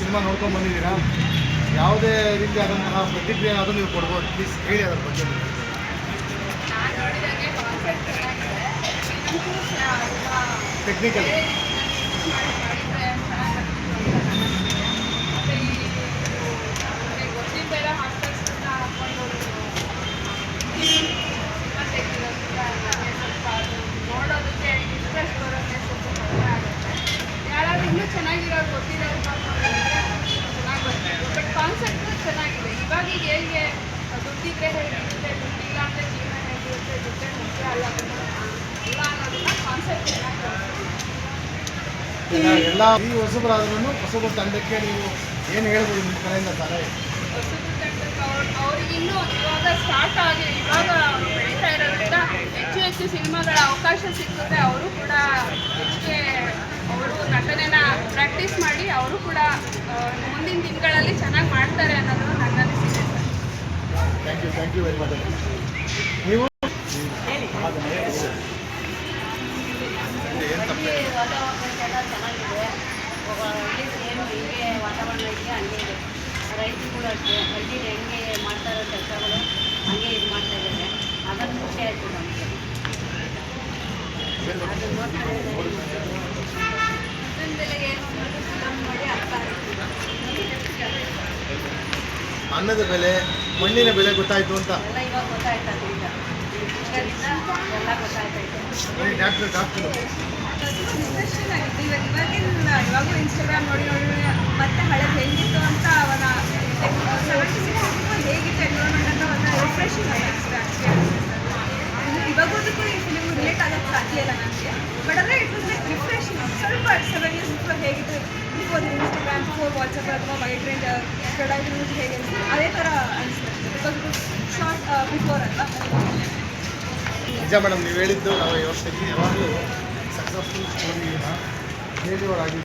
Cinema ನೋಡ್ಕೊಂಡು ಬಂದಿದ್ದೀರಾ, ಯಾವುದೇ ರೀತಿಯಾದಂತಹ ಪ್ರತಿಕ್ರಿಯೆ ಅದು ನೀವು ಕೊಡ್ಬೋದು, ಪ್ಲೀಸ್ ಹೇಳಿ ಅದರ ಬಗ್ಗೆ. ಟೆಕ್ನಿಕಲ್ ನೋಡೋದಕ್ಕೆ ಇಂಟ್ರೆಸ್ಟ್ ಬರೋಕ್ಕೆ ಸ್ವಲ್ಪ ಕಡಿಮೆ ಆಗುತ್ತೆ. ಯಾರಾದ್ರೂ ಇನ್ನೂ ಚೆನ್ನಾಗಿರೋರು ಗೊತ್ತಿರೋರು ಚೆನ್ನಾಗಿ ಬರ್ತದೆ. ಬಟ್ ಕಾನ್ಸೆಪ್ಟು ಚೆನ್ನಾಗಿದೆ. ಇವಾಗ ಈಗ ಹೇಗೆ ದುಡ್ಡಿದ್ರೆ ಹೇಗಿರುತ್ತೆ, ದುಡ್ಡಿಲ್ಲ ಅಂದರೆ ಜೀವನ ಹೇಗಿರುತ್ತೆ, ದುಡ್ಡೇ ಮುಖ್ಯ ಅಲ್ಲ ಇಲ್ಲ ಅನ್ನೋದನ್ನ ಕಾನ್ಸೆಪ್ಟ್ ಚೆನ್ನಾಗಿ ಎಲ್ಲ ಈ ಹೊಸಬರಾದ್ರೂ ಹೊಸಬ ತಂಡಕ್ಕೆ ನೀವು ಏನು ಹೇಳ್ಬೋದು ನಿಮ್ಮ ಕಡೆಯಿಂದ ಸಲಹೆ? ಹೊಸಬರು ತಂಡಕ್ಕೆ ಅವ್ರಿಗಿನ್ನೂ ಇವಾಗ ಸ್ಟಾರ್ಟ್ ಆಗಿ ಇವಾಗ ಬೆಳೀತಾ ಇರೋದ್ರಿಂದ ಹೆಚ್ಚು ಸಿನಿಮಾಗಳ ಅವಕಾಶ ಸಿಕ್ಕಿದ್ರೆ ಅವರು ಕೂಡ ಹೆಚ್ಚಿಗೆ ಅವರು ನಟನೆನ ಪ್ರಾಕ್ಟೀಸ್ ಮಾಡಿ ಅವರು ಕೂಡ ಮುಂದಿನ ದಿನಗಳಲ್ಲಿ ಚೆನ್ನಾಗಿ ಮಾಡ್ತಾರೆ ಅನ್ನೋದು ನನ್ನ ಅನಿಸಿಕೆ sir. Thank you very much. ನೀವು ವಾತಾವರಣ ಚೆನ್ನಾಗಿದೆ. ಏನು ಹೀಗೆ ವಾತಾವರಣ ಇದೆಯಾ ಹಂಗೆ ಇದೆ. ರೈತರು ಕೂಡ ಅಷ್ಟೇ ಹಳ್ಳಿಲಿ ಹೆಂಗೆ ಮಾಡ್ತಾ ಇರೋ ಕೆಲಸಗಳು ಹಂಗೆ ಇದು ಮಾಡ್ತಾ ಇದ್ದಾರೆ. ಅದನ್ನು ಖುಷಿ ಆಯಿತು ನಮಗೆ. ಅದನ್ನು ನೋಡ್ತಾರೆ ಏನು ಅನ್ನೋದು ಫಿಲಮ್ ನೋಡಿ ಅರ್ಥ ಆಯಿತು. ಅನ್ನದ ಬೆಲೆ, ಮಣ್ಣಿನ ಬೆಲೆ ಗೊತ್ತಾಯಿತು ಅಂತ ಎಲ್ಲ ಇವಾಗ ಗೊತ್ತಾಯ್ತದೆ. ಈಗ ಚಿಕ್ಕದಿಂದ ಎಲ್ಲ ಗೊತ್ತಾಯ್ತೈತೆ. ಡಾಕ್ಟ್ರು ಇಂಟ್ರೆಸ್ಟಿಂಗ್ ಆಗಿತ್ತು. ಇವಾಗೂ ಇನ್ಸ್ಟಾಗ್ರಾಮ್ ನೋಡಿ ಮತ್ತೆ ಹಳೆದು ಹೆಂಗಿತ್ತು ಅಂತ ಅವನ 76 ಹೇಗಿತ್ತು ಎನ್ವಿರಾನ್ಮೆಂಟ್ ಅಂತ ಒಂದು ರಿಫ್ರೆಶಿಂಗ್ ಆಗಿತ್ತು. ಇವಾಗೋದಕ್ಕೂ ಈ ಫಿಲಿಮ್ ರಿಲೇಟ್ ಆಗೋಕ್ಕೆ ಸಾಧ್ಯ ಇಲ್ಲ ನನಗೆ. ಬಟ್ ಅಂದರೆ ಇಟ್ ವಾಸ್ ಲೈಕ್ ರಿಫ್ರೆಶಿಂಗ್. ಸ್ವಲ್ಪ 7 years ಬಿಫೋರ್ ಹೇಗಿತ್ತು, ಬಿಫೋರ್ ಇನ್ಸ್ಟಾಗ್ರಾಮ್, ಬಿಫೋರ್ ವಾಟ್ಸಪ್ ಅಥವಾ ವೈಡ್ ರೇಂಜ್ ಪ್ರೊಡಕ್ಟ್ ಯೂಸ್ ಹೇಗೆ ಅನಿಸ್ತು ಅದೇ ಥರ ಅನಿಸ್ತು. ಬಿಕಾಸ್ ಇಟ್ ಶಾರ್ಟ್ ಬಿಫೋರ್ ಅಲ್ವಾ. ನಿಜ ಮೇಡಮ್, ನೀವು ಹೇಳಿದ್ದು ನಾವು ಯಾವಾಗಲೂ ಸಕ್ಸಸ್ಫುಲ್ ಸ್ಟೋರಿನ ಫೇಲ್ಯೂರ್ ಆಗಿ